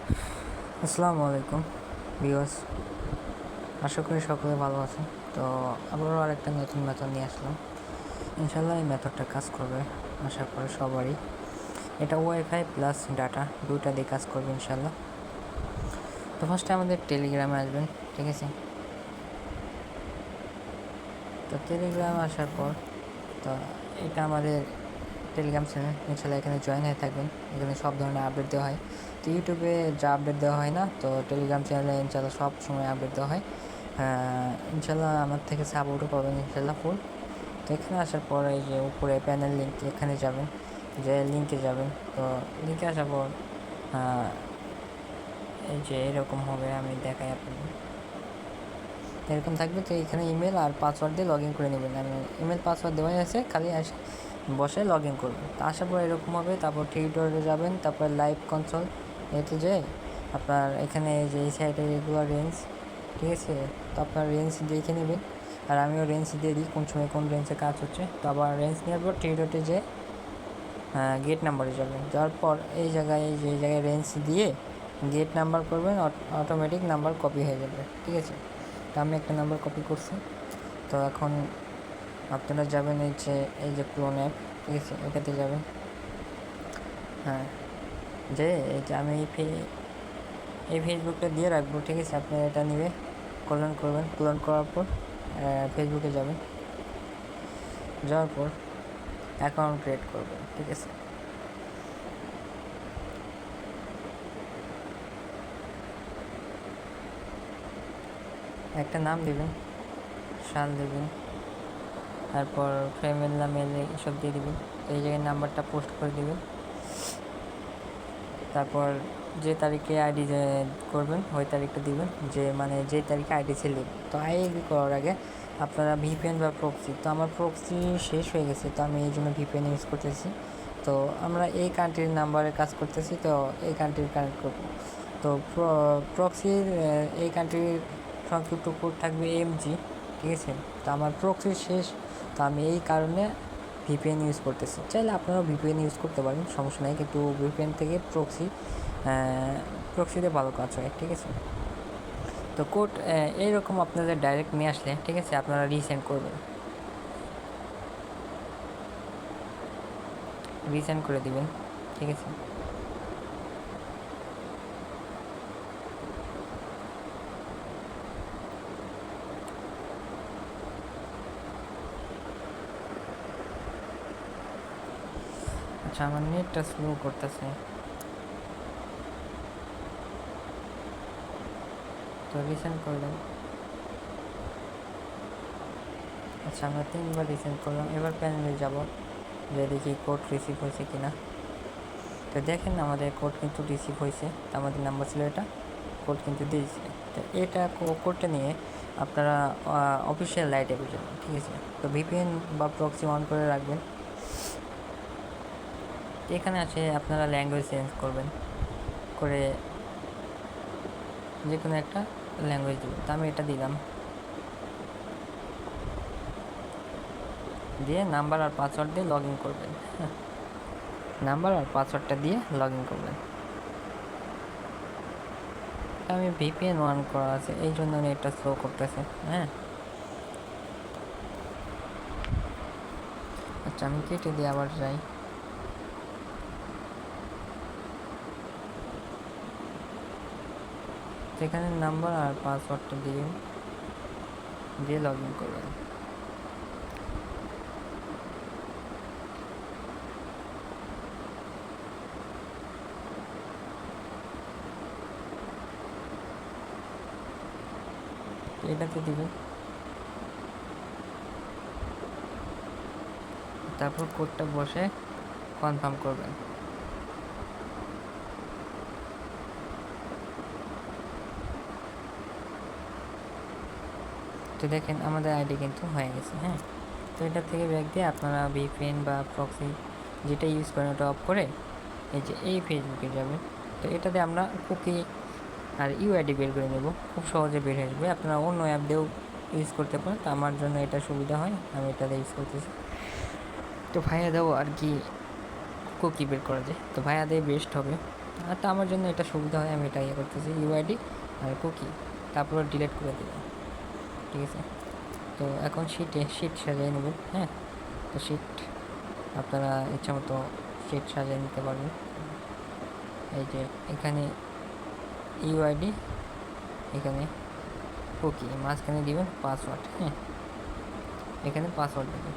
আসসালামু আলাইকুম ভিউয়ার্স, আশা করি সকলে ভালো আছেন। তো আবারও আরেকটা নতুন মেথড নিয়ে আসলাম। ইনশাল্লাহ এই মেথডটা কাজ করবে আশা করি সবারই। এটা ওয়াইফাই প্লাস ডাটা দুইটা দিয়ে কাজ করবে ইনশাল্লাহ। তো ফার্স্টে আমাদের টেলিগ্রামে আসবেন, ঠিক আছে। তো টেলিগ্রামে আসার পর তো এটা আমাদের টেলিগ্রাম চ্যানেল, ইনশাল্লাহ এখানে জয়েন হয়ে থাকবেন। এখানে সব ধরনের আপডেট দেওয়া হয়। তো ইউটিউবে যা আপডেট দেওয়া হয় না, তো টেলিগ্রাম চ্যানেলে ইনশাল্লাহ সব সময় আপডেট দেওয়া হয়। ইনশাল্লাহ আমার থেকে সাপোর্টও পাবেন ইনশাল্লাহ ফুল। তো এখানে আসার পর এই যে উপরে প্যানেল লিঙ্ক, এখানে যাবেন, যে লিঙ্কে যাবেন। তো লিঙ্কে আসার পর এই যে এরকম হবে, আমি দেখাই আপনাদের। এরকম থাকবে। তো এখানে ইমেল আর পাসওয়ার্ড দিয়ে লগ ইন করে নেবেন। আমি ইমেল পাসওয়ার্ড দেওয়াই আছে, খালি বসে লগ ইন করবেন। তো আসার পর এরকম হবে। তারপর টিউটোরিয়ালে যাবেন, তারপর লাইভ কনসোল, এতে যে আপনার এখানে যে এই সাইডে রেগুলার রেঞ্জ, ঠিক আছে। তো আপনার রেঞ্জ দেখে নেবেন, আর আমিও রেঞ্জ দিয়ে দিই কোন সময় কোন রেঞ্জে কাজ হচ্ছে। তো আবার রেঞ্জ নেওয়ার পর টিউটোরিয়ালে যে গেট নাম্বারে যাবেন। যাওয়ার পর এই জায়গায় রেঞ্জ দিয়ে গেট নাম্বার করবেন, অটোমেটিক নাম্বার কপি হয়ে যাবে, ঠিক আছে। তো আমি একটা নাম্বার কপি করছি। তো এখন আপনারা যাবেন এই যে ক্লোন অ্যাপ, ঠিক আছে, এটাতে যাবেন। হ্যাঁ, যে এটা আমি এই ফেসবুকটা দিয়ে রাখবো, ঠিক আছে। আপনারা এটা নিয়ে ক্লোন করবেন। ক্লোন করার পর ফেসবুকে যাবেন, যাওয়ার পর অ্যাকাউন্ট ক্রিয়েট করবেন, ঠিক আছে। একটা নাম দেবেন, সাল দেবেন, তারপর ফ্যামিলি নাম, মেল এসব দিয়ে দেবেন। তো এই জায়গায় নাম্বারটা পোস্ট করে দেবেন। তারপর যে তারিখে আইডি করবেন ওই তারিখটা দিবেন, যে মানে যে তারিখে আইডি ছিল। তো আইডি করার আগে আপনারা ভিপিএন বা প্রক্সি, তো আমার প্রক্সি শেষ হয়ে গেছে, তো আমি এই জন্য ভিপিএন ইউজ করতেছি। তো আমরা এই কান্ট্রির নাম্বারে কাজ করতেছি, তো এই কান্ট্রির কানেক্ট করবো। তো প্রক্সির এই কান্ট্রির সংক্ষিপ্ত কোড থাকবে এমজি, ঠিক আছে। তো আমার প্রক্সি শেষ, তো আমি এই কারণে ভিপিএন ইউজ করতেছি। চাইলে আপনারাও ভিপিএন ইউজ করতে পারেন, সমস্যা নেই, কিন্তু ভিপিএন থেকে প্রক্সিতে ভালো কাজ হয়, ঠিক আছে। তো কোড এইরকম আপনাদের ডাইরেক্ট নিয়ে আসলে, ঠিক আছে, আপনারা রিসেন্ড করবেন, রিসেন্ড করে দিবেন, ঠিক আছে। আচ্ছা, আমার নেটটা স্লো করতেছে, তো রিসেন্ড করলেন। আচ্ছা, আমরা 3বার রিসেন্ড করলাম। এবার প্যানেলে যাব, যে দেখি কোড রিসিভ হয়েছে কিনা। তো দেখেন আমাদের কোড কিন্তু রিসিভ হয়েছে। তো আমাদের নাম্বার ছিল এটা, কোড কিন্তু দিয়েছে। তো এটা কোডটা নিয়ে আপনারা অফিসিয়াল লাইট অ্যাপে যাবেন, ঠিক আছে। তো ভিপিএন বা প্রক্সি অন করে রাখবেন। এখানে আছে আপনারা ল্যাঙ্গুয়েজ চেঞ্জ করবেন, করে যে কোনো একটা ল্যাঙ্গুয়েজ দেবেন। তো আমি এটা দিলাম, দিয়ে নাম্বার আর পাসওয়ার্ড দিয়ে লগ ইন করবেন। নাম্বার আর পাসওয়ার্ডটা দিয়ে লগ ইন করবেন। আমি ভিপিএন অন করা আছে, এই জন্য নেটটা স্লো করতেছে। হ্যাঁ, আচ্ছা, আমি কেটে দিয়ে আবার যাই। সেখানে নাম্বার আর পাসওয়ার্ডটা দিয়ে লগ ইন করবেন। এটাতে দিবেন, তারপর কোডটা বসে কনফার্ম করবেন। তো দেখেন আমাদের আইডি কিন্তু হয়ে গেছে। হ্যাঁ, তো এটা থেকে ব্যাক দিয়ে আপনারা ভিপিএন বা প্রক্সি যেটা ইউজ করেন ওটা অফ করে এই যে এই ফেসবুকে যাবেন। তো এটাতে আমরা কুকি আর ইউআইডি বের করে নেব, খুব সহজে বের হয়ে আসবে। আপনারা অন্য অ্যাপ দিয়েও ইউজ করতে পারেন, তো আমার জন্য এটা সুবিধা হয়, আমি এটাতে ইউজ করতেছি। তো ভাইয়া দাও আর কি কুকি বের করা যায়, তো ভাইয়া দিয়ে বেস্ট হবে। আর তা আমার জন্য এটা সুবিধা হয়, আমি এটা ইয়ে করতেছি ইউআইডি আর কুকি, তারপরে ডিলিট করে দেবো। ঠিক আছে, তো এখন শিট সাজিয়ে নেবেন। হ্যাঁ, তো শিট আপনারা ইচ্ছা মতো শিট সাজিয়ে নিতে পারবেন। এই যে এখানে ইউআইডি, এখানে কুকি, মাঝখানে দিবেন পাসওয়ার্ড। হ্যাঁ, এখানে পাসওয়ার্ড দেবেন।